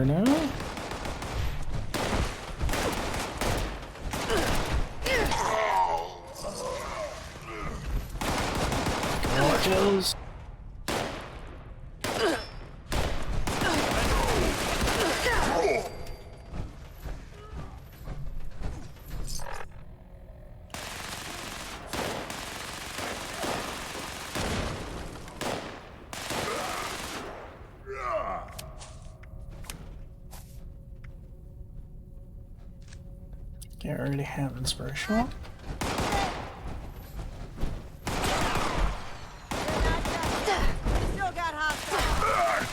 there now. More kills. I already have inspirational. Still got hostile.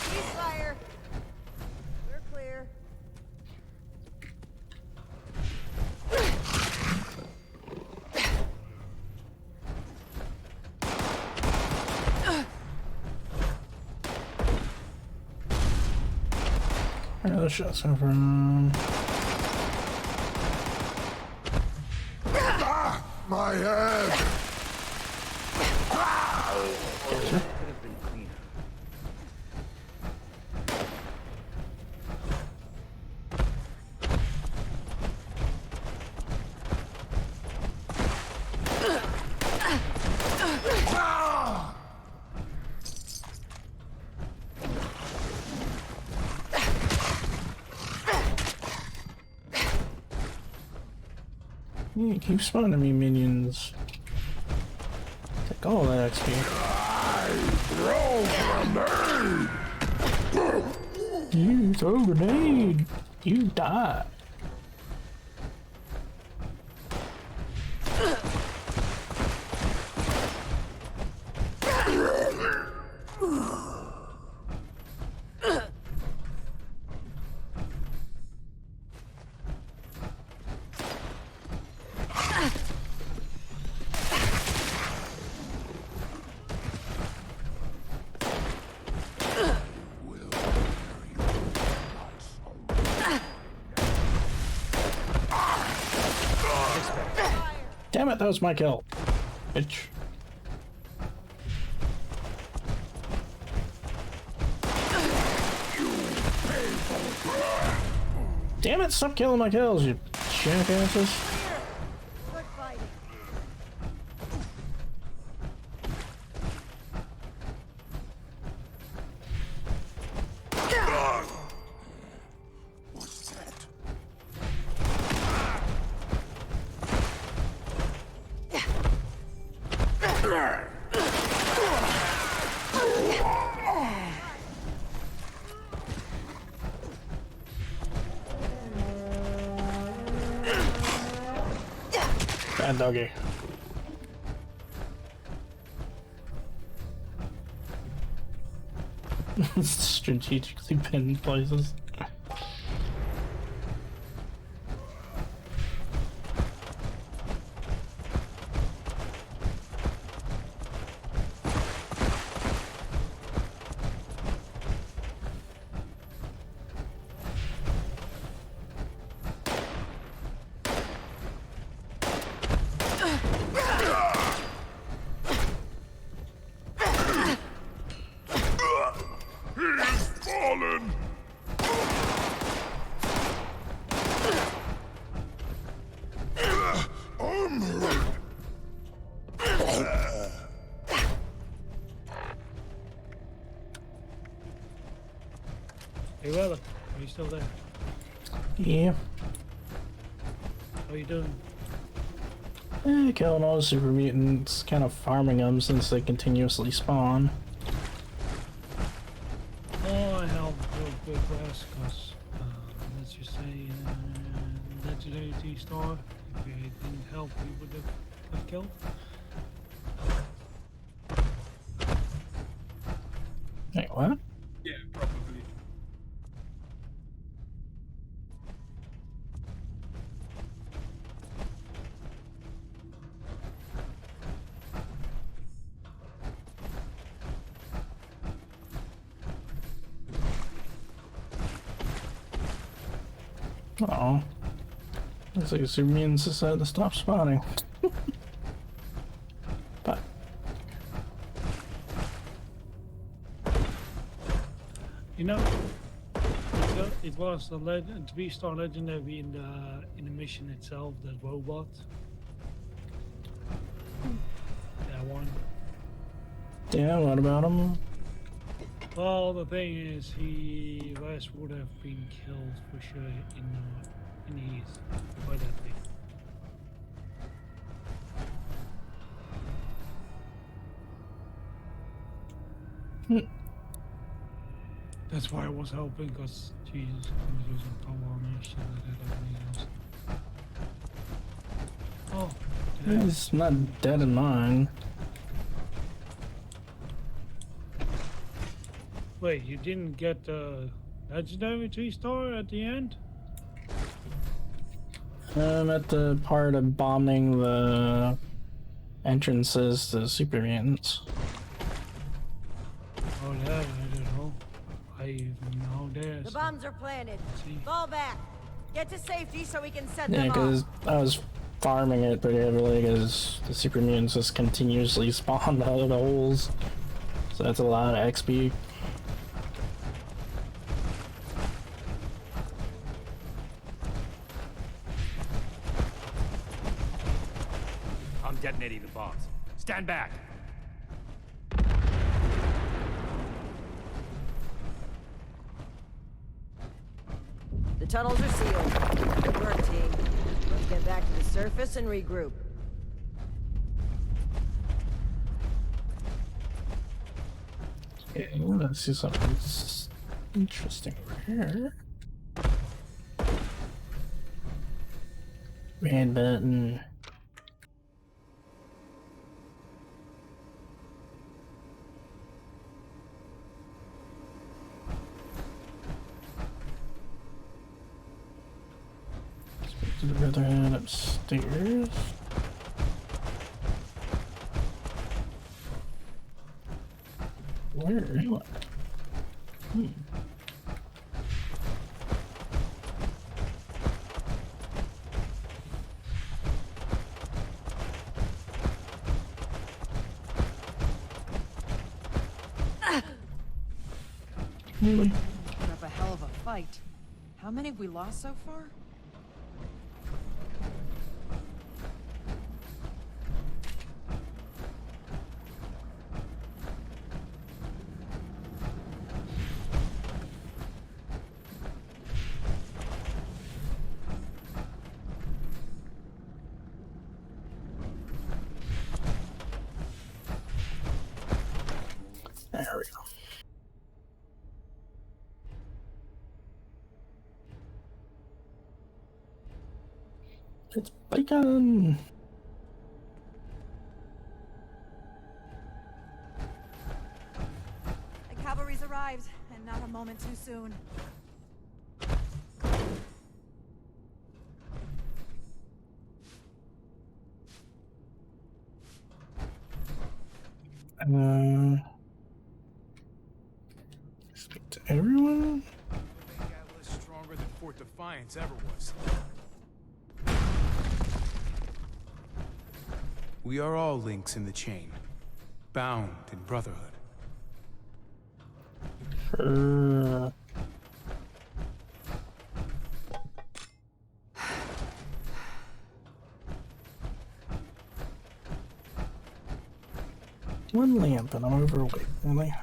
Ceasefire. We're clear. Another shots from. My head! Gotcha. Yeah, keep spawning me minions. Take all that XP. You throw a grenade. You die. Damn it, that was my kill. Bitch. Damn it, stop killing my kills, you jackasses. Good fighting. Bad doggy. Strategically pinned places. Fallen! I'm hurt. Hey Weller, are you still there? Yeah. How you doing? Killing all the super mutants, kind of farming them since they continuously spawn. Oh, I helped real quick last because, let's just say, legendary T-Star, if you didn't help, you would have killed. Wait, what? Yeah, probably. Oh. Looks like Supermutants decided to stop spawning. But You know, it was a 3-star legendary in the mission itself. That robot. That one. yeah, what about him? Well, the thing is, he last would have been killed for sure in the east by that thing. That's why I was helping, because Jesus, I was using power on this shit like that. Oh, yeah. He's not dead in mine. Wait, you didn't get the legendary 3-star at the end? I'm at the part of bombing the entrances to Super Mutants. Oh, that I don't know. I know there's. The bombs are planted. See. Fall back. Get to safety so we can set Yeah, them off. because I was farming it pretty heavily because the Super Mutants just continuously spawned out of the holes. So that's a lot of XP. I'm detonating the bombs. Stand back! The tunnels are sealed. Good work, team. Let's get back to the surface and regroup. Okay, let's see something interesting over here. Red button. To the other hand upstairs. Where am I? Really? Put up a hell of a fight. How many have we lost so far? There we go. It's bacon! The cavalry's arrived, and not a moment too soon. Speak to everyone? Atlas stronger than Fort Defiance ever was. We are all links in the chain, bound in brotherhood. One lamp and I'm overweight, really?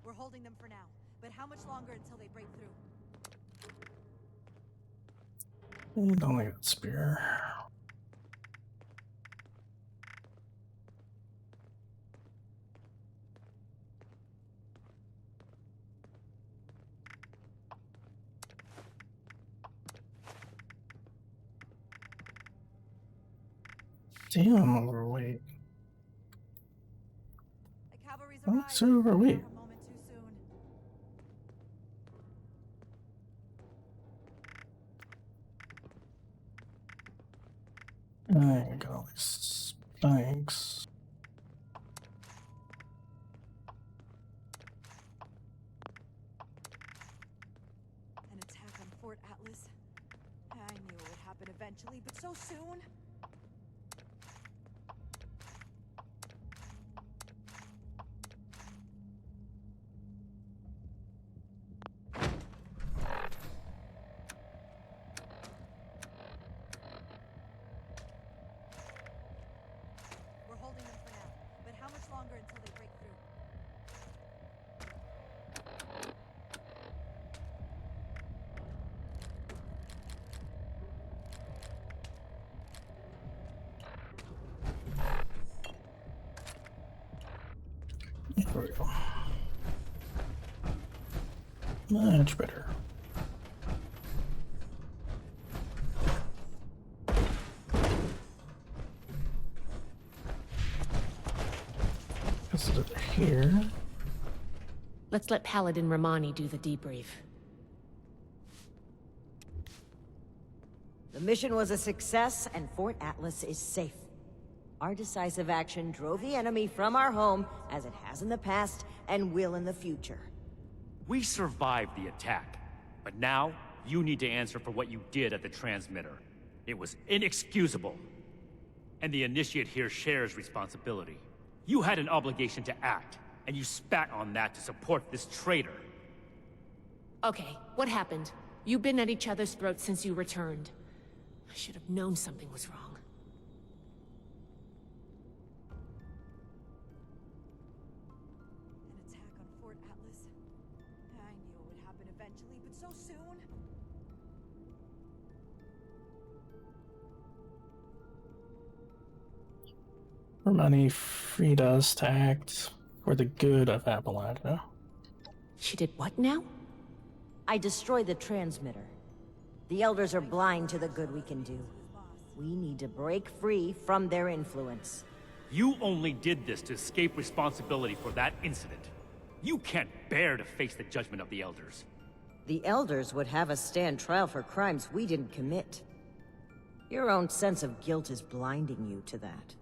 We're holding them for now, but how much longer until they break through? And only got spear. Damn, I'm overweight. The cavalry's Oh, arrived. so overweight. Not a moment too soon. I got all these Thanks. An attack on Fort Atlas. I knew it would happen eventually, but so soon. We're holding them for now, but how much longer until they break through? There we go. Much better. This is over here. Let's let Paladin Romani do the debrief. The mission was a success, and Fort Atlas is safe. Our decisive action drove the enemy from our home, as it has in the past, and will in the future. We survived the attack, but now you need to answer for what you did at the transmitter. It was inexcusable. And the Initiate here shares responsibility. You had an obligation to act, and you spat on that to support this traitor. Okay, what happened? You've been at each other's throats since you returned. I should have known something was wrong. An attack on Fort Atlas. I knew it would happen eventually, but so soon. Romani freed us to act for the good of Appalachia. She did what now? I destroyed the transmitter. The Elders are blind to the good we can do. We need to break free from their influence. You only did this to escape responsibility for that incident. You can't bear to face the judgment of the Elders. The Elders would have us stand trial for crimes we didn't commit. Your own sense of guilt is blinding you to that.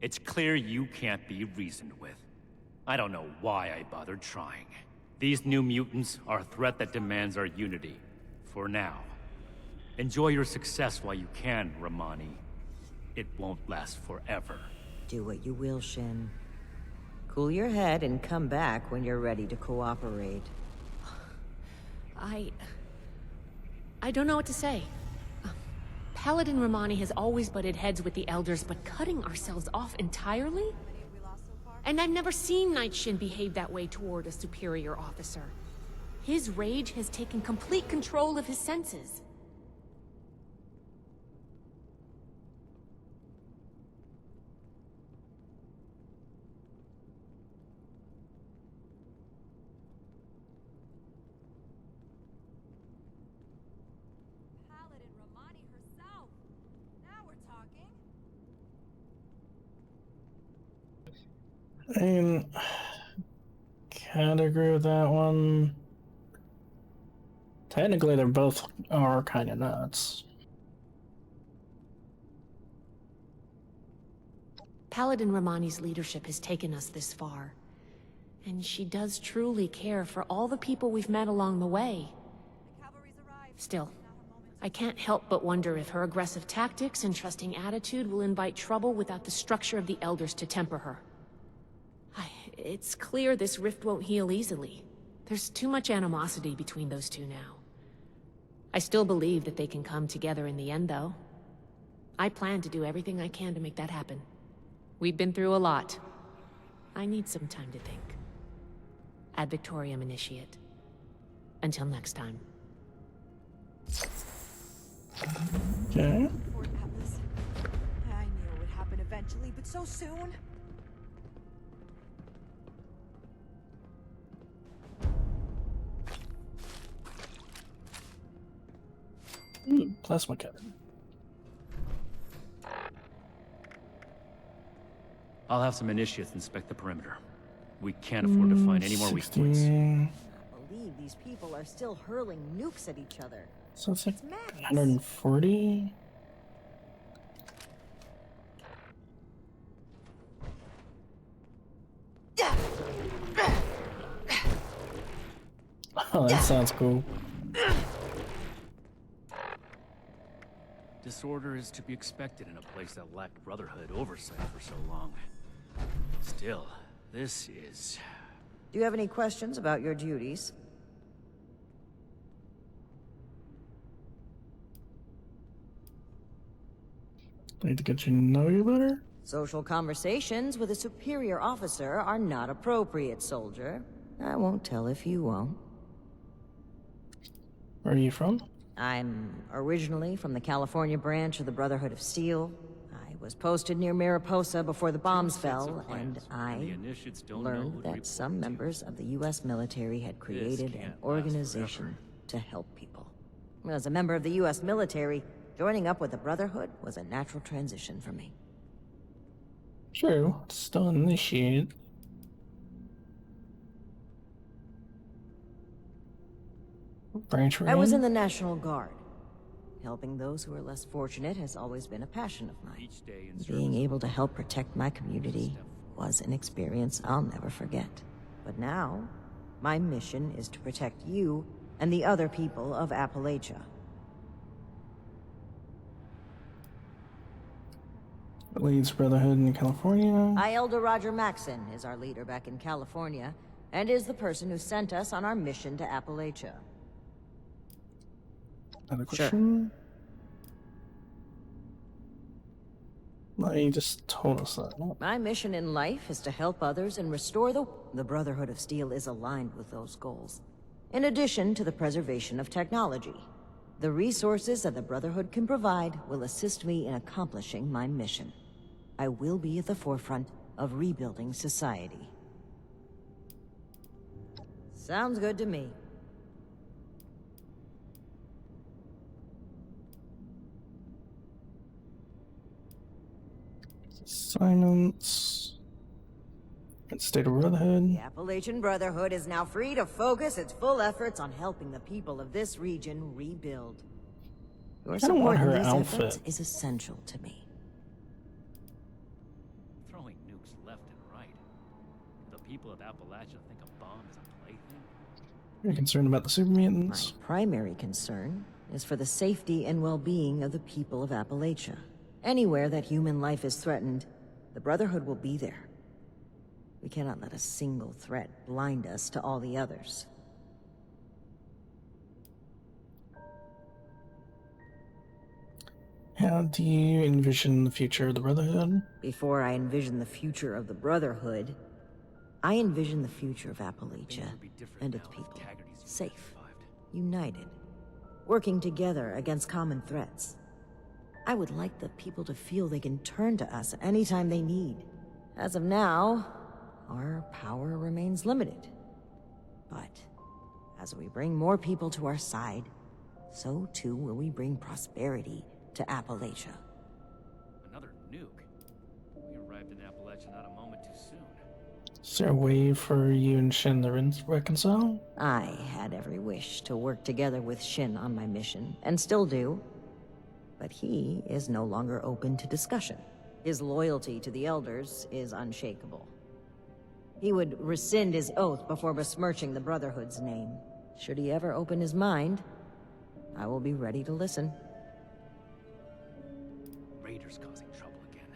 It's clear you can't be reasoned with. I don't know why I bothered trying. These new mutants are a threat that demands our unity. For now. Enjoy your success while you can, Romani. It won't last forever. Do what you will, Shin. Cool your head and come back when you're ready to cooperate. I don't know what to say. Paladin Romani has always butted heads with the Elders, but cutting ourselves off entirely? And I've never seen Night Shin behave that way toward a superior officer. His rage has taken complete control of his senses. Paladin Romani herself. Now we're talking. I mean, can't agree with that one. Technically, they both are kind of nuts. Paladin Romani's leadership has taken us this far. And she does truly care for all the people we've met along the way. The cavalry's arrived. Still, Not a moment. I can't help but wonder if her aggressive tactics and trusting attitude will invite trouble without the structure of the Elders to temper her. It's clear this rift won't heal easily. There's too much animosity between those two now. I still believe that they can come together in the end, though. I plan to do everything I can to make that happen. We've been through a lot. I need some time to think. Ad Victoriam, Initiate. Until next time. Okay. Fort Atlas. I knew it would happen eventually, but so soon. Plasma cannon. I'll have some Initiates inspect the perimeter. We can't afford to find any more weak points. 60. I believe these people are still hurling nukes at each other. So it's like It's madness. 140. Oh, that sounds cool. Disorder is to be expected in a place that lacked Brotherhood oversight for so long. Still, this is... Do you have any questions about your duties? Need to get to know you better. Social conversations with a superior officer are not appropriate, soldier. I won't tell if you won't. Where are you from? I'm originally from the California branch of the Brotherhood of Steel. I was posted near Mariposa before the bombs fell, and I learned that some members of the U.S. military had created an organization to help people. As a member of the U.S. military, joining up with the Brotherhood was a natural transition for me. True. Still initiated. Branch I was ran? in the National Guard. Helping those who are less fortunate has always been a passion of mine. Each day in Being able to help protect my community was an experience I'll never forget. But now, my mission is to protect you and the other people of Appalachia. Leads Brotherhood in California. Elder Roger Maxson is our leader back in California, and is the person who sent us on our mission to Appalachia. Another question? No, you just told us that. My mission in life is to help others and restore the Brotherhood of Steel is aligned with those goals. In addition to the preservation of technology, the resources that the Brotherhood can provide will assist me in accomplishing my mission. I will be at the forefront of rebuilding society. Sounds good to me. Assignments. State of Brotherhood. The Appalachian Brotherhood is now free to focus its full efforts on helping the people of this region rebuild. Your I don't want support in her these outfit. efforts is essential to me. throwing nukes left and right. The people of Appalachia think a bomb is a plaything? You're concerned about the super My mutants. primary concern is for the safety and well-being of the people of Appalachia. Anywhere that human life is threatened, the Brotherhood will be there. We cannot let a single threat blind us to all the others. How do you envision the future of the Brotherhood? Before I envision the future of the Brotherhood, I envision the future of Appalachia Would be different and its now if people. Taggarty's unit Safe, survived. united, working together against common threats. I would like the people to feel they can turn to us anytime they need. As of now, our power remains limited. But as we bring more people to our side, so too will we bring prosperity to Appalachia. Another nuke? We arrived in Appalachia not a moment too soon. Is there a way for you and Shin to reconcile? I had every wish to work together with Shin on my mission, and still do. But he is no longer open to discussion. His loyalty to the Elders is unshakable. He would rescind his oath before besmirching the Brotherhood's name. Should he ever open his mind, I will be ready to listen. Raiders causing trouble again.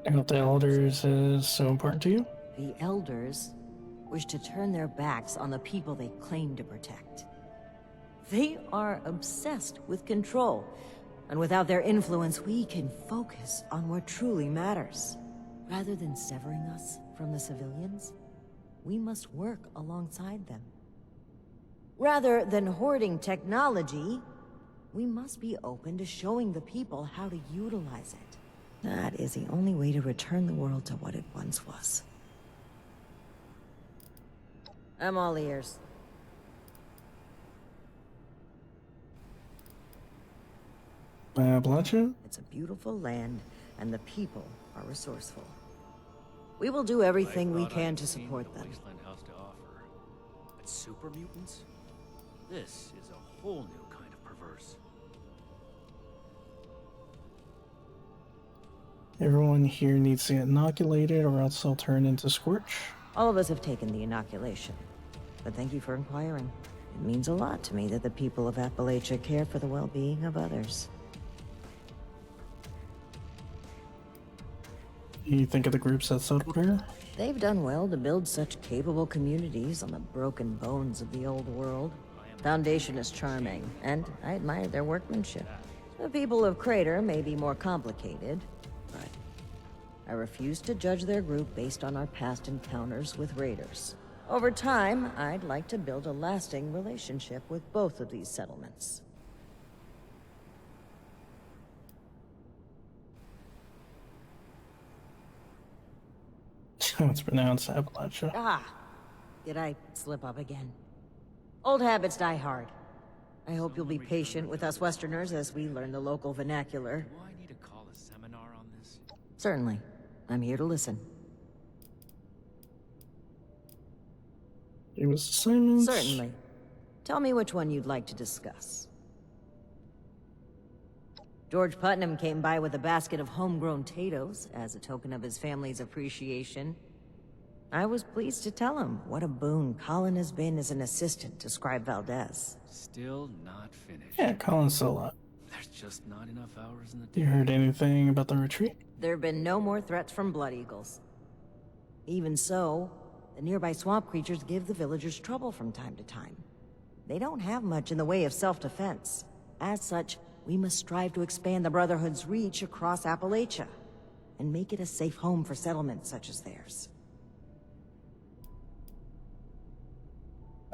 And if the Elders is so important to you? The Elders wish to turn their backs on the people they claim to protect. They are obsessed with control, and without their influence, we can focus on what truly matters. Rather than severing us from the civilians, we must work alongside them. Rather than hoarding technology, we must be open to showing the people how to utilize it. That is the only way to return the world to what it once was. I'm all ears. Appalachia? It's a beautiful land, and the people are resourceful. We will do everything we I thought can I'd to seen support what them. Wasteland has to offer. But super mutants? This is a whole new kind of perverse. Everyone here needs to get inoculated or else they'll turn into Scorch. All of us have taken the inoculation, but thank you for inquiring. It means a lot to me that the people of Appalachia care for the well-being of others. You think of the groups that settled here? They've done well to build such capable communities on the broken bones of the old world. Foundation is charming, and I admire their workmanship. The people of Crater may be more complicated, but I refuse to judge their group based on our past encounters with raiders. Over time, I'd like to build a lasting relationship with both of these settlements. It's pronounced Appalachia. Ah! Did I slip up again? Old habits die hard. I hope you'll be patient with us Westerners as we learn the local vernacular. Do I need to call a seminar on this? Certainly. I'm here to listen. It was assignments. Certainly. Tell me which one you'd like to discuss. George Putnam came by with a basket of homegrown potatoes as a token of his family's appreciation. I was pleased to tell him what a boon Colin has been as an assistant to Scribe Valdez. Still not finished. Yeah, Colin's still alive. There's just not enough hours in the You day. heard anything about the retreat? There have been no more threats from Blood Eagles. Even so, the nearby swamp creatures give the villagers trouble from time to time. They don't have much in the way of self-defense. As such, we must strive to expand the Brotherhood's reach across Appalachia, and make it a safe home for settlements such as theirs.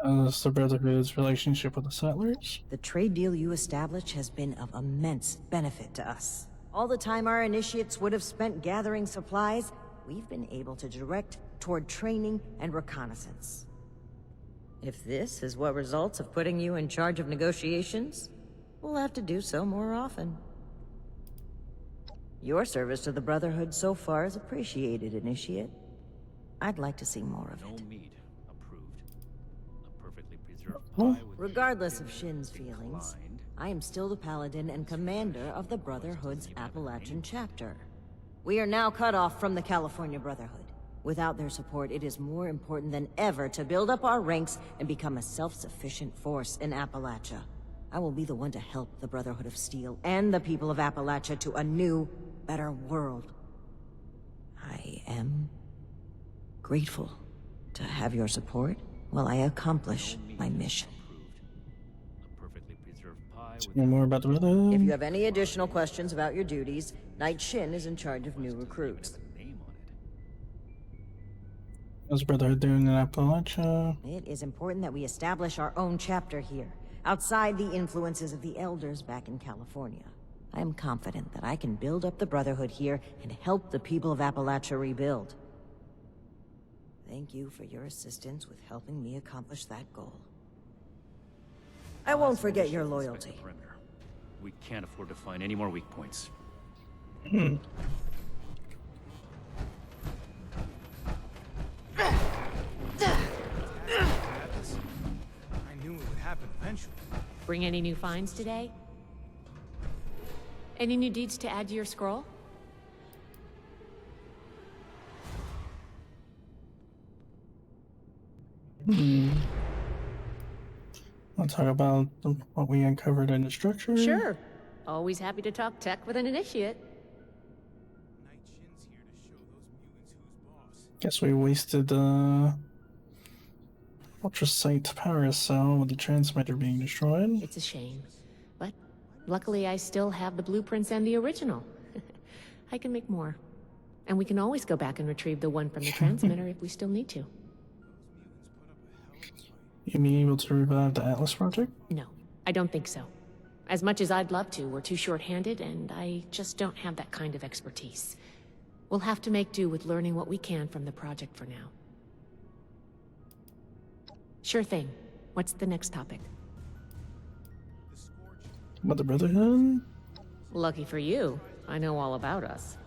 That's the Brotherhood's relationship with the settlers? The trade deal you established has been of immense benefit to us. All the time our initiates would have spent gathering supplies, we've been able to direct toward training and reconnaissance. If this is what results of putting you in charge of negotiations, we'll have to do so more often. Your service to the Brotherhood so far is appreciated, Initiate. I'd like to see more of No it. meat approved. A perfectly preserved Well, pie with Regardless of Shin's feelings, declined. I am still the Paladin and Commander of the Brotherhood's Appalachian chapter. We are now cut off from the California Brotherhood. Without their support, it is more important than ever to build up our ranks and become a self-sufficient force in Appalachia. I will be the one to help the Brotherhood of Steel and the people of Appalachia to a new, better world. I am grateful to have your support while I accomplish my mission. Approved. A perfectly preserved pie with Know more about the Brotherhood? If you have any additional questions about your duties, Knight Shin is in charge of new recruits. a name on it. What's the Brotherhood doing in Appalachia? It is important that we establish our own chapter here, outside the influences of the Elders back in California. I am confident that I can build up the Brotherhood here and help the people of Appalachia rebuild. Thank you for your assistance with helping me accomplish that goal. I won't forget your Inspect the loyalty. perimeter. We can't afford to find any more weak points. I knew it would happen eventually. Bring any new finds today? Any new deeds to add to your scroll? I'll talk about what we uncovered in the structure. Sure. Always happy to talk tech with an initiate. Knight Shin's here to show those mutants who's boss. Guess we wasted the ultrasight power cell with the transmitter being destroyed. It's a shame. But luckily I still have the blueprints and the original. I can make more. And we can always go back and retrieve the one from the transmitter if we still need to. You be able to revive the Atlas project? No, I don't think so. As much as I'd love to, we're too short-handed, and I just don't have that kind of expertise. We'll have to make do with learning what we can from the project for now. Sure thing. What's the next topic? About the Brotherhood? Lucky for you, I know all about us.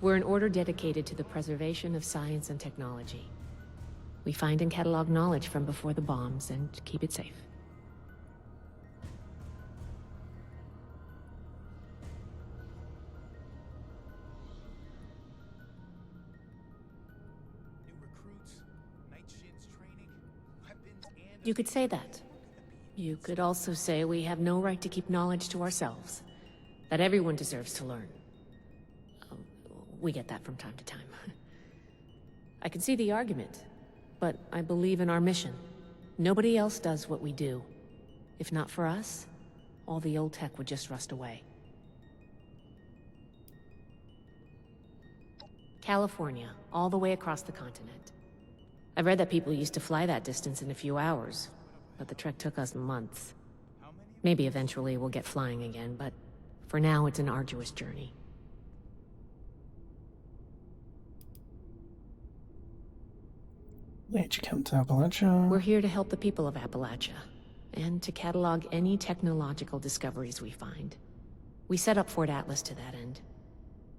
We're an order dedicated to the preservation of science and technology. We find and catalog knowledge from before the bombs and keep it safe. New recruits, Knight Shin's training. I've been You could say that. You could also say we have no right to keep knowledge to ourselves. That everyone deserves to learn. Oh, we get that from time to time. I can see the argument, but I believe in our mission. Nobody else does what we do. If not for us, all the old tech would just rust away. California, all the way across the continent. I've read that people used to fly that distance in a few hours, but the trek took us months. Maybe eventually we'll get flying again, but for now it's an arduous journey. Age Count to Appalachia. We're here to help the people of Appalachia, and to catalog any technological discoveries we find. We set up Fort Atlas to that end.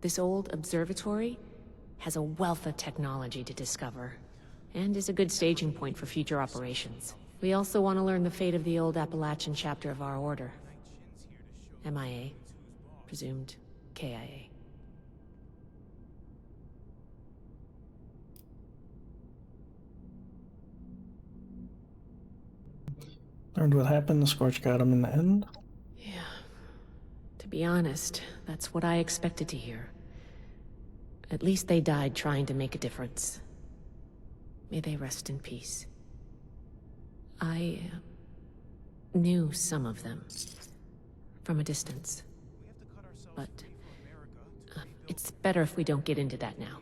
This old observatory has a wealth of technology to discover, and is a good staging point for future operations. We also want to learn the fate of the old Appalachian chapter of our order. MIA. Presumed KIA. Learned what happened, the Scorch got him in the end. Yeah. To be honest, that's what I expected to hear. At least they died trying to make a difference. May they rest in peace. I knew some of them from a distance, but it's better if we don't get into that now.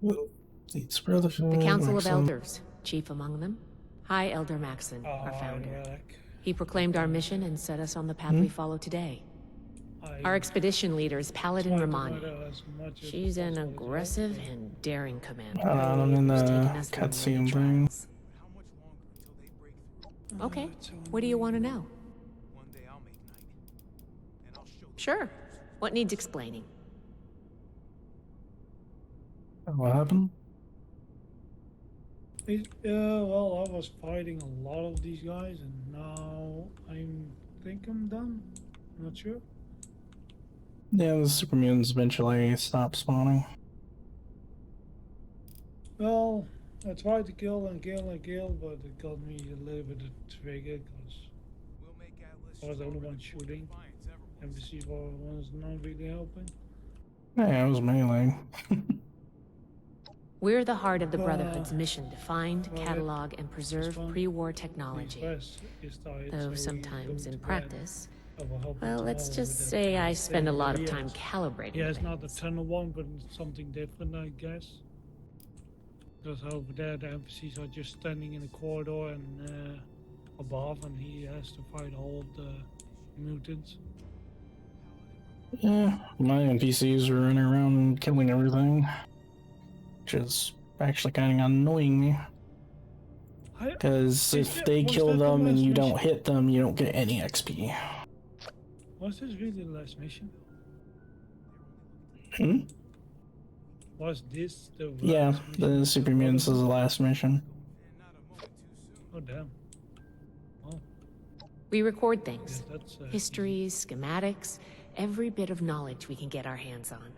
The Council of Elders, chief among them, High Elder Maxon, our founder. He proclaimed our mission and set us on the path we follow today. Our expedition leader is Paladin Romani. She's an aggressive and daring commander. I'm in who's taken the us through many cutscene thing. trials. Okay, what do you want to know? One day I'll make night, and I'll show Sure. What needs explaining? What happened? Well, I was fighting a lot of these guys, and now I think I'm done. Not sure. Yeah, the super mutants eventually stop spawning. Well, I tried to kill and kill and kill, but it got me a little bit triggered because We'll make Atlas I was the only one stronger before shooting. Defiance ever was. NPC was not really helping. Yeah, it was melee. We're the heart of the Brotherhood's mission to find, well, catalog, and preserve one, pre-war technology. Though sometimes in practice, well, let's just say I spend a lot of time calibrating Yeah, it's not the things. tunnel one, but it's something different, I guess. Because over there, the NPCs are just standing in the corridor and above, and he has to fight all of the mutants. Yeah, my NPCs are running around and killing everything. Which is actually kind of annoying me. Because if they kill them and you don't hit them, you don't get any XP. Was this really the last mission? Hmm? Was this the last Yeah, mission? the Super Mutants is the last mission. Oh, damn. Oh, We record yeah, things. that's... Histories, schematics, every bit of knowledge we can get our hands on.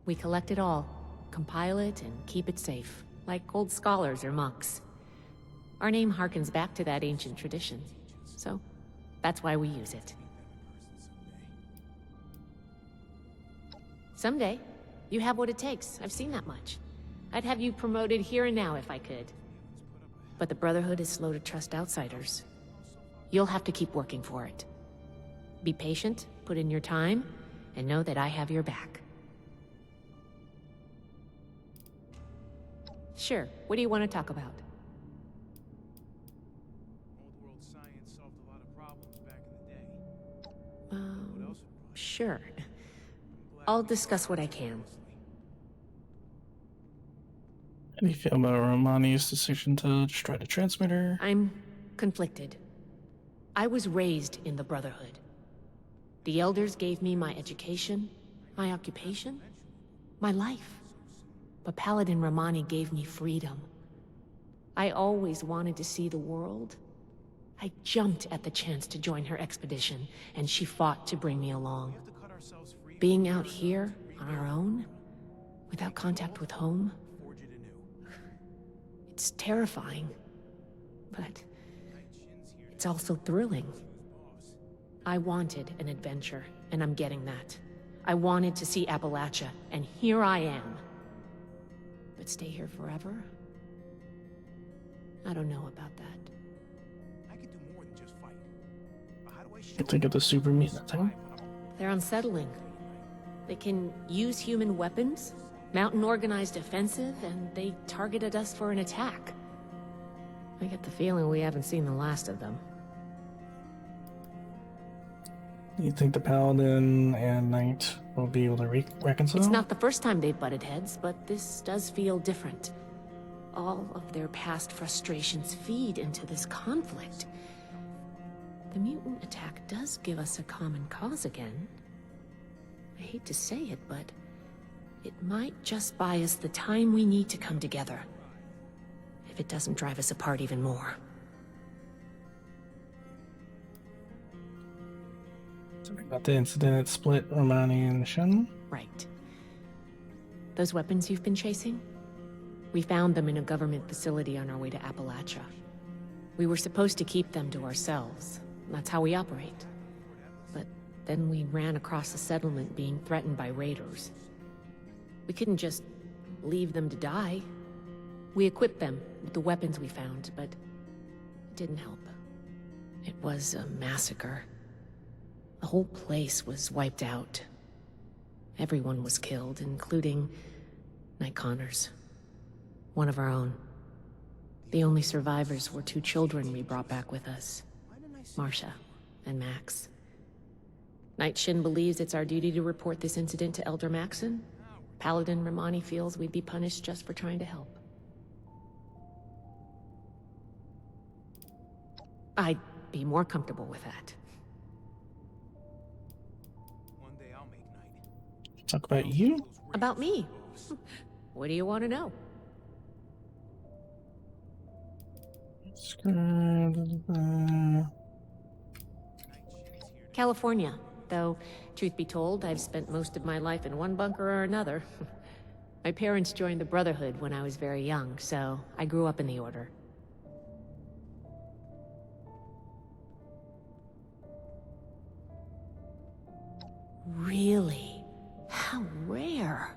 We collect it all, compile it, and keep it safe, like old scholars or monks. Our name harkens back to that ancient tradition, so that's why we use it. Someday, you have what it takes. I've seen that much. I'd have you promoted here and now if I could. But the Brotherhood is slow to trust outsiders. You'll have to keep working for it. Be patient, put in your time, and know that I have your back. Sure, what do you want to talk about? Old world science solved a lot of problems back in the day. What else would push? Sure. I'm glad I'll we discuss what I can. How do you feel about Romani's decision to destroy the transmitter? I'm conflicted. I was raised in the Brotherhood. The Elders gave me my education, my occupation, my life. But Paladin Romani gave me freedom. I always wanted to see the world. I jumped at the chance to join her expedition, and she fought to bring me along. We have to cut ourselves free. Being out here, on our own, without contact with home, Forge it anew. It's terrifying, but it's also thrilling. I wanted an adventure, and I'm getting that. I wanted to see Appalachia, and here I am. But stay here forever? I don't know about that. I could do more than just fight. But how do I show You think of the super mutant thing? They're unsettling. They can use human weapons, mount an organized offensive, and they targeted us for an attack. I get the feeling we haven't seen the last of them. You think the Paladin and Knight will be able to reconcile? It's not the first time they've butted heads, but this does feel different. All of their past frustrations feed into this conflict. The mutant attack does give us a common cause again. I hate to say it, but it might just buy us the time we need to come together. If it doesn't drive us apart even more. Something about the incident that split Romani and Shen? Right. Those weapons you've been chasing? We found them in a government facility on our way to Appalachia. We were supposed to keep them to ourselves. That's how we operate. But then we ran across a settlement being threatened by raiders. We couldn't just leave them to die. We equipped them with the weapons we found, but it didn't help. It was a massacre. The whole place was wiped out. Everyone was killed, including Knight Connors. One of our own. The only survivors were 2 children we brought back with us. Marsha and Max. Knight Shin believes it's our duty to report this incident to Elder Maxon. Paladin Romani feels we'd be punished just for trying to help. I'd be more comfortable with that. one day I'll make night. Talk about you? About me? What do you want to know? California. Though, truth be told, I've spent most of my life in one bunker or another. My parents joined the Brotherhood when I was very young, so I grew up in the Order. Really? How rare.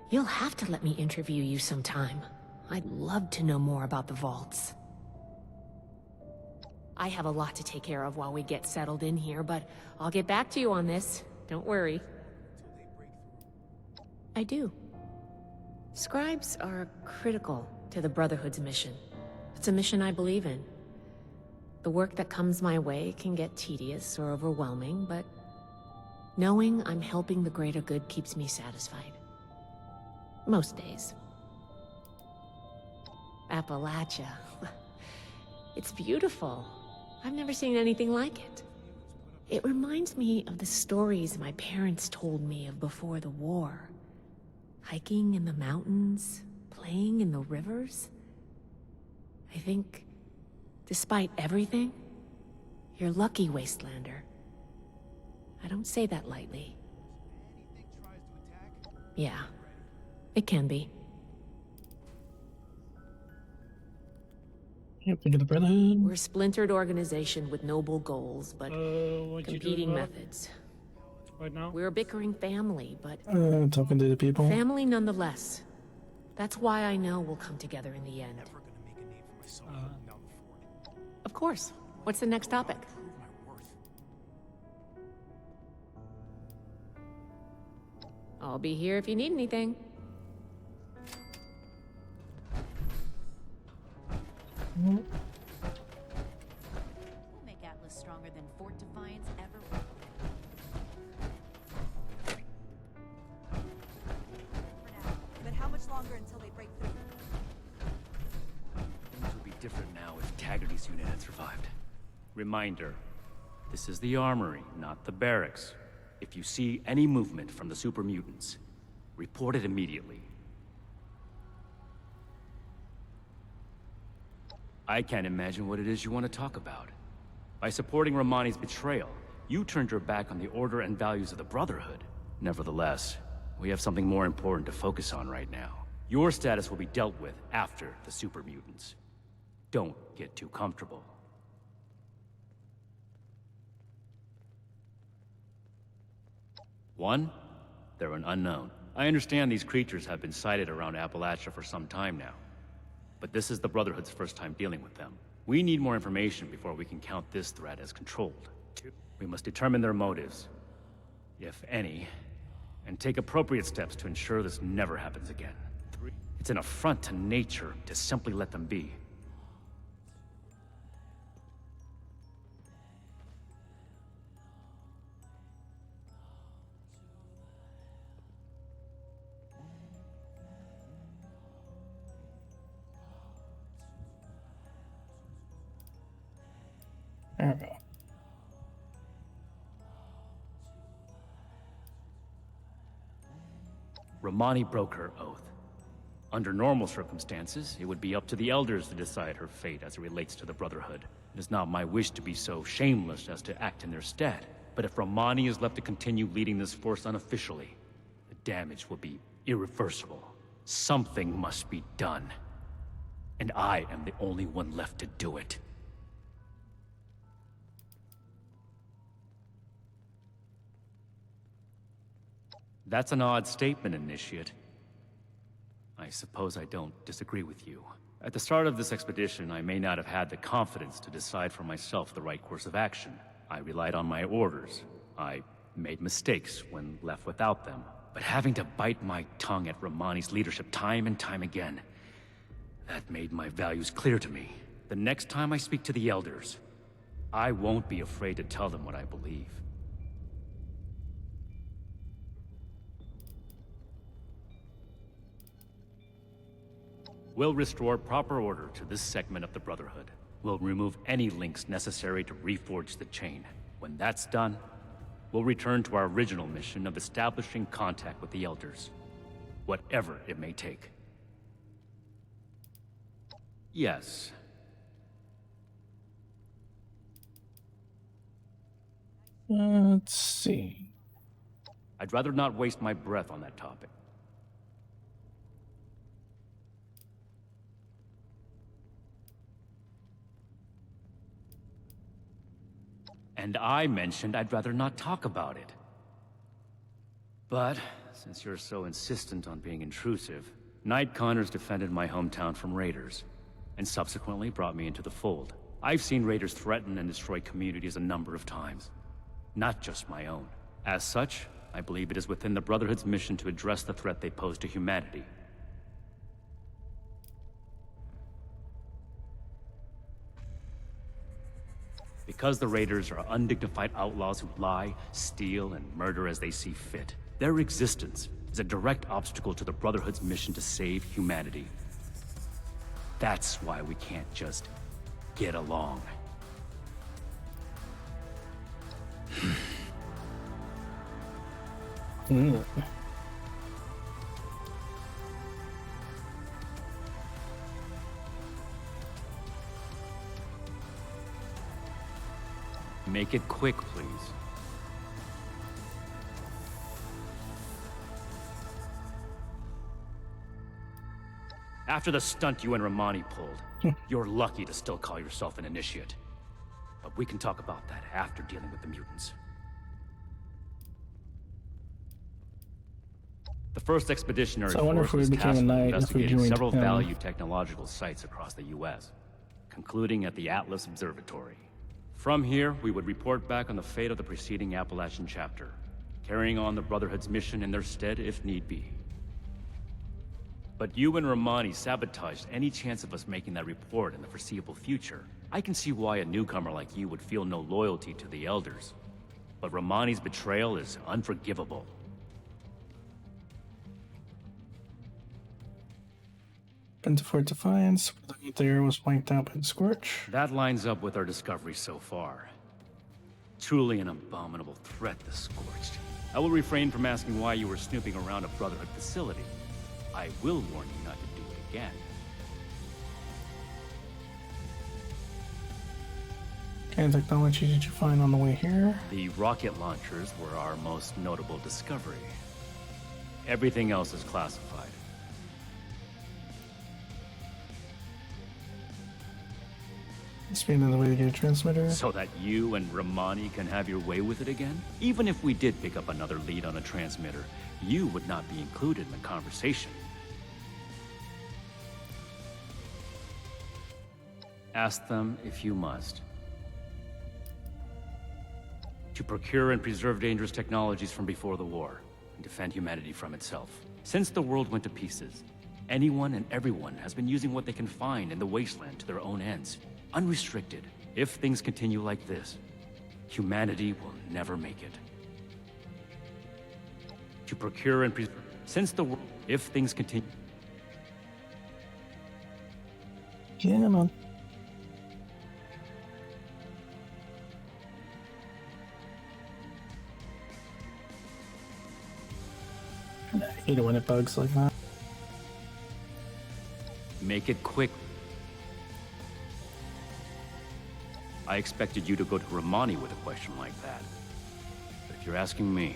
You'll have to let me interview you sometime. I'd love to know more about the vaults. I have a lot to take care of while we get settled in here, but I'll get back to you on this. Don't worry. I do. Scribes are critical to the Brotherhood's mission. It's a mission I believe in. The work that comes my way can get tedious or overwhelming, but knowing I'm helping the greater good keeps me satisfied. Most days. Appalachia. It's beautiful. I've never seen anything like it. It reminds me of the stories my parents told me of before the war. Hiking in the mountains, playing in the rivers. I think, despite everything, you're lucky, Wastelander. I don't say that lightly. Yeah, it can be. You think of the Brotherhood? We're a splintered organization with noble goals, but What you competing doing methods. right now? We're a bickering family, but Talking to the people. family nonetheless. That's why I know we'll come together in the end. Never gonna make a name for myself holding down the fort. Of course. What's the next topic? Prove my worth. I'll be here if you need anything. We'll make Atlas stronger than Fort Defiance ever will. For now. But how much longer until they break through? Things would be different now if Taggarty's unit had survived. Reminder, this is the armory, not the barracks. If you see any movement from the super mutants, report it immediately. I can't imagine what it is you want to talk about. By supporting Romani's betrayal, you turned your back on the order and values of the Brotherhood. Nevertheless, we have something more important to focus on right now. Your status will be dealt with after the super mutants. Don't get too comfortable. One, they're an unknown. I understand these creatures have been sighted around Appalachia for some time now. But this is the Brotherhood's first time dealing with them. We need more information before we can count this threat as controlled. Two, we must determine their motives, if any, and take appropriate steps to ensure this never happens again. Three, it's an affront to nature to simply let them be. There we go. Romani broke her oath. Under normal circumstances, it would be up to the Elders to decide her fate as it relates to the Brotherhood. It is not my wish to be so shameless as to act in their stead. But if Romani is left to continue leading this force unofficially, the damage will be irreversible. Something must be done. And I am the only one left to do it. That's an odd statement, Initiate. I suppose I don't disagree with you. At the start of this expedition, I may not have had the confidence to decide for myself the right course of action. I relied on my orders. I made mistakes when left without them. But having to bite my tongue at Romani's leadership time and time again, that made my values clear to me. The next time I speak to the Elders, I won't be afraid to tell them what I believe. We'll restore proper order to this segment of the Brotherhood. We'll remove any links necessary to reforge the chain. When that's done, we'll return to our original mission of establishing contact with the Elders. Whatever it may take. Yes. Let's see. I'd rather not waste my breath on that topic. And I mentioned I'd rather not talk about it. But, since you're so insistent on being intrusive, Night Connors defended my hometown from raiders, and subsequently brought me into the fold. I've seen raiders threaten and destroy communities a number of times, not just my own. As such, I believe it is within the Brotherhood's mission to address the threat they pose to humanity. Because the Raiders are undignified outlaws who lie, steal, and murder as they see fit, their existence is a direct obstacle to the Brotherhood's mission to save humanity. That's why we can't just get along. Make it quick, please. After the stunt you and Romani pulled, you're lucky to still call yourself an initiate. But we can talk about that after dealing with the mutants. The first expeditionary So I wonder force if we was became tasked a with knight if we investigating joined several him. valued technological sites across the U.S., concluding at the Atlas Observatory. From here, we would report back on the fate of the preceding Appalachian chapter, carrying on the Brotherhood's mission in their stead if need be. But you and Romani sabotaged any chance of us making that report in the foreseeable future. I can see why a newcomer like you would feel no loyalty to the Elders. But Romani's betrayal is unforgivable. Been to Fort Defiance, where the Aether was wiped out by the Scorch. That lines up with our discovery so far. Truly an abominable threat, the Scorched. I will refrain from asking why you were snooping around a Brotherhood facility. I will warn you not to do it again. What kind of technology did you find on the way here? The rocket launchers were our most notable discovery. Everything else is classified. Speaking of the way to get a transmitter. So that you and Romani can have your way with it again? Even if we did pick up another lead on a transmitter, you would not be included in the conversation. Ask them if you must. To procure and preserve dangerous technologies from before the war, and defend humanity from itself. Since the world went to pieces, anyone and everyone has been using what they can find in the wasteland to their own ends. Unrestricted. If things continue like this, humanity will never make it. To procure and preserve... Since the world... If things continue... Yeah, man. I hate it when it bugs like that. Make it quick. I expected you to go to Romani with a question like that. But if you're asking me,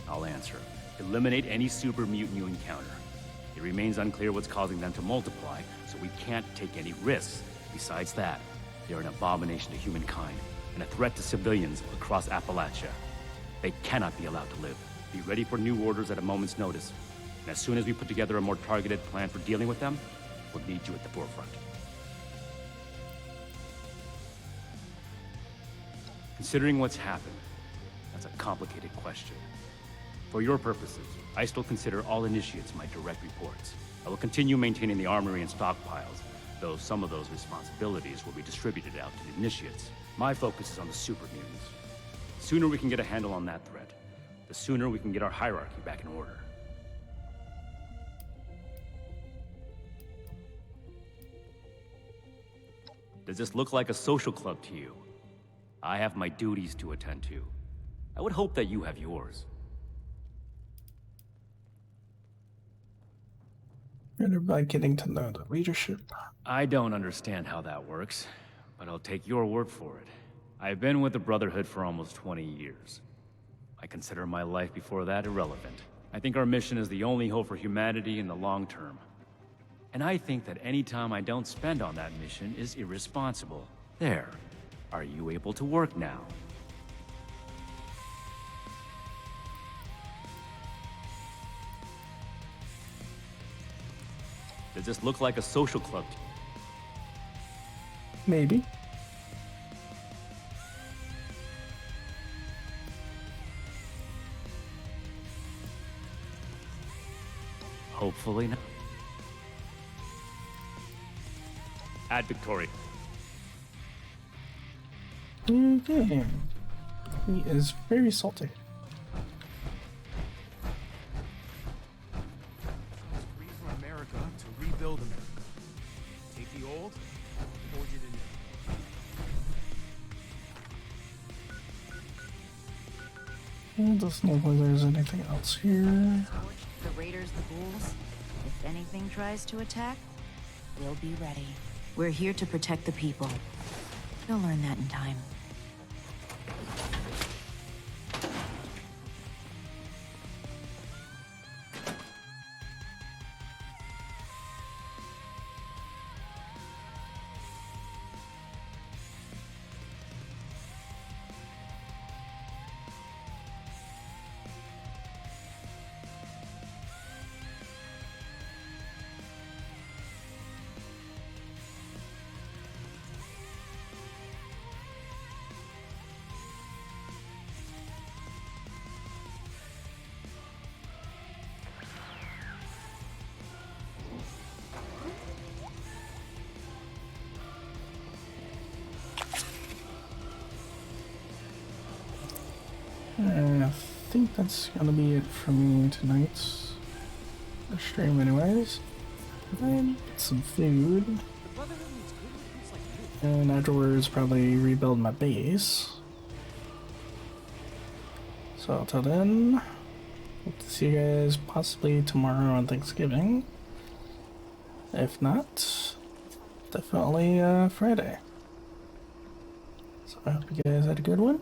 I'll answer. Eliminate any super mutant you encounter. It remains unclear what's causing them to multiply, so we can't take any risks. Besides that, they're an abomination to humankind, and a threat to civilians across Appalachia. They cannot be allowed to live. Be ready for new orders at a moment's notice. And as soon as we put together a more targeted plan for dealing with them, we'll need you at the forefront. Considering what's happened, that's a complicated question. For your purposes, I still consider all initiates my direct reports. I will continue maintaining the armory and stockpiles, though some of those responsibilities will be distributed out to the initiates. My focus is on the super mutants. The sooner we can get a handle on that threat, the sooner we can get our hierarchy back in order. Does this look like a social club to you? I have my duties to attend to. I would hope that you have yours. By getting to know the leadership. I don't understand how that works, but I'll take your word for it. I've been with the Brotherhood for almost 20 years. I consider my life before that irrelevant. I think our mission is the only hope for humanity in the long term. And I think that any time I don't spend on that mission is irresponsible. There. Are you able to work now? Does this look like a social club to you? Maybe. Hopefully not. Add Victoria. Okay. He is very salty. Free from America to rebuild America. Take the old, forge it anew. It doesn't look like there's anything else here. The raiders, the ghouls. If anything tries to attack, we'll be ready. We're here to protect the people. You'll learn that in time. I think that's gonna be it for me tonight's stream anyways. Then get some food. And afterwards probably rebuild my base. So until then, hope to see you guys possibly tomorrow on Thanksgiving. If not, definitely Friday. So I hope you guys had a good one.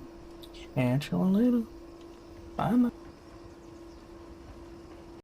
Catch you all later. Bye now.